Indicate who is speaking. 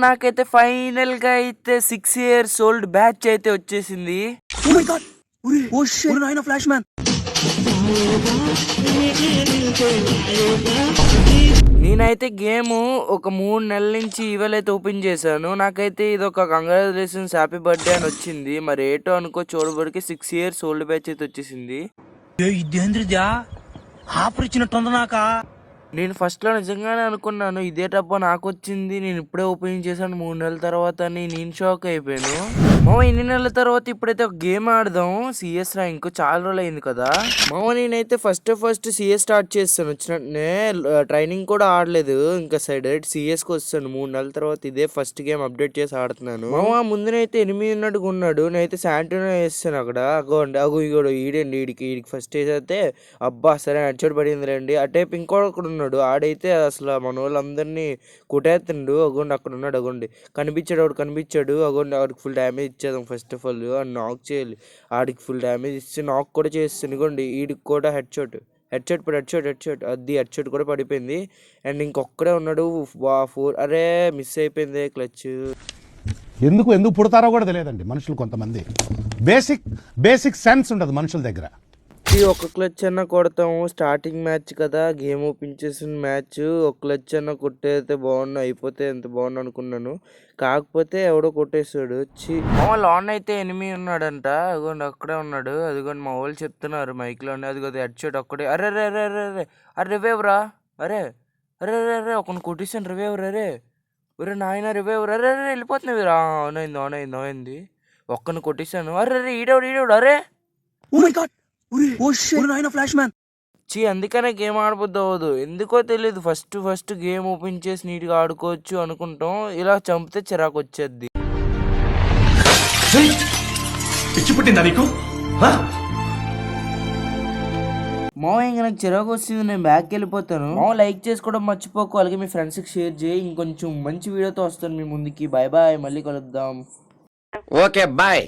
Speaker 1: నాకైతే ఫైనల్ గా అయితే 6 years old బ్యాచ్ అయితే వచ్చేసింది.
Speaker 2: Flash man.
Speaker 1: నేనైతే గేమ్ ఒక 3 నెలల నుంచి ఇవాళైతే ఓపెన్ చేశాను. నాకైతే ఇది ఒక కంగ్రాచులేషన్స్ హ్యాపీ బర్త్డే అని వచ్చింది. మరి ఏటో అనుకో చూడబడికి 6 years old బ్యాచ్ అయితే వచ్చేసింది.
Speaker 2: ఇదేంద్రిదా ఆఫర్ ఇచ్చినట్టుంది నాకా.
Speaker 1: నేను ఫస్ట్ లో నిజంగానే అనుకున్నాను ఇదేటప్ప నాకు వచ్చింది, నేను ఇప్పుడే ఓపెన్ చేశాను 3 నెలల తర్వాత అని. నేను షాక్ అయిపోయాను. మామ ఇన్ని నెలల తర్వాత ఇప్పుడైతే ఒక గేమ్ ఆడదాం. సిఎస్ ర్యాంక్ చాలా రోజులు అయింది కదా మామ. నేనైతే ఫస్ట్ సిఎస్ స్టార్ట్ చేస్తాను వచ్చినట్టునే. ట్రైనింగ్ కూడా ఆడలేదు, ఇంకా డైరెక్ట్ సిఎస్కి వస్తాను 3 నెలల తర్వాత. ఇదే ఫస్ట్ గేమ్ అప్డేట్ చేసి ఆడుతున్నాను మామ. ముందునైతే ఎనిమిది ఉన్నట్టుగా ఉన్నాడు, నేనైతే శాంటోనా వేస్తాను అక్కడ. ఇగోడు ఈడండి, ఈడికి ఫస్ట్ వేసేస్తే అబ్బా సరే హెడ్షాట్ పడింది రండి. ఆ టైప్ ఇంకొకడు ఉన్నాడు, ఆడైతే అసలు మన వాళ్ళందరినీ కొట్టేస్తుండు. అగోండి అక్కడ ఉన్నాడు, అగోండి కనిపించాడు అగోండి. ఆడికి ఫుల్ డ్యామేజ్ ఇచ్చేదాం ఫస్ట్ ఆఫ్ ఆల్. నాక్ చేయాలి, ఆడికి ఫుల్ డ్యామేజ్ ఇచ్చి నాక్ కూడా చేస్తాను. ఇగోండి ఈడికి కూడా హెడ్ షాట్ అది హెడ్ షాట్ కూడా పడిపోయింది. అండ్ ఇంకొక్కడే ఉన్నాడు 4. అరే మిస్ అయిపోయింది క్లచ్.
Speaker 3: ఎందుకు పుడతారో కూడా తెలియదండి మనుషులు. కొంతమంది బేసిక్ సెన్స్ ఉండదు మనుషుల దగ్గర.
Speaker 1: ఒక క్లచ్ అన్న కొడతాము, స్టార్టింగ్ మ్యాచ్ కదా, గేమ్ ఓపెన్ చేసిన మ్యాచ్. ఒక క్లచ్ అన్న కొట్టేస్తే బాగున్నా, అయిపోతే ఎంత బాగున్నా అనుకున్నాను. కాకపోతే ఎవడో కొట్టేశాడు. మా లాన్ అయితే ఎనిమి ఉన్నాడంట, అదిగోండి అక్కడే ఉన్నాడు. అదిగోండి మా వాళ్ళు చెప్తున్నారు మైక్లోనే. అదిగో హెడ్ షాట్ ఒక్కడే. అరే రే రే రే రే అరే రివేవ్ రా. అరే అరే రే రే ఒకని కొట్టేసాను రివేవ్ రే. ఒరే నాయన రివేవ్ రే వెళ్ళిపోతున్నావు రా. అవునైంది ఒక్కని కొట్టేసాను. అరే రే ఈడోడు అరే
Speaker 2: ఫ్లాష్ మ్యాన్.
Speaker 1: అందుకనే గేమ్ ఆడబుద్ది అవ్వదు, ఎందుకో తెలియదు. ఫస్ట్ గేమ్ ఓపెన్ చేసి నీట్గా ఆడుకోవచ్చు అనుకుంటాం, ఇలా చంపితే చిరాకు వచ్చేది. ఇంకా నాకు చిరాకు వస్తుంది, నేను బ్యాక్ వెళ్ళిపోతాను. లైక్ చేసుకోవడం మర్చిపోకు, అలాగే మీ ఫ్రెండ్స్కి షేర్ చేయి. ఇంకొంచెం మంచి వీడియోతో వస్తాను మీ ముందుకి. బాయ్ మళ్ళీ కలుద్దాం.
Speaker 4: Okay bye.